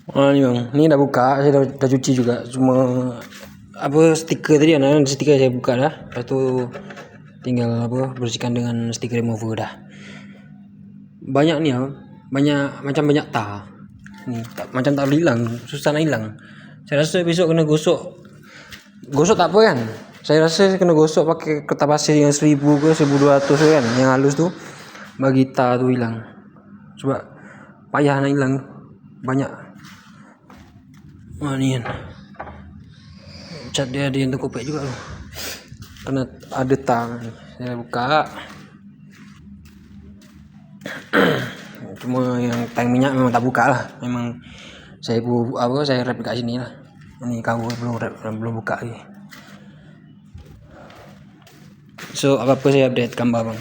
Ni bang, ni dah buka, saya dah cuci juga. Cuma apa stiker tadi kan, stiker saya buka dah. Lepas tu tinggal apa bersihkan dengan stiker remover dah. Banyak ni banyak tar. Ni macam tak boleh hilang, susah nak hilang. Saya rasa besok kena gosok tak apa kan. Saya rasa kena gosok pakai kertas pasir yang 1000 ke 1200 kan, yang halus tu, bagi tar tu hilang. Sebab payah nak hilang, banyak. Ni kan, cat dia ada yang terkopek juga tu, kena ada tar. Saya buka. Cuma yang tank minyak memang tak buka lah, memang saya wrap dekat sini lah. Ni cover belum buka lagi. So apa-apa saya update gambar bang.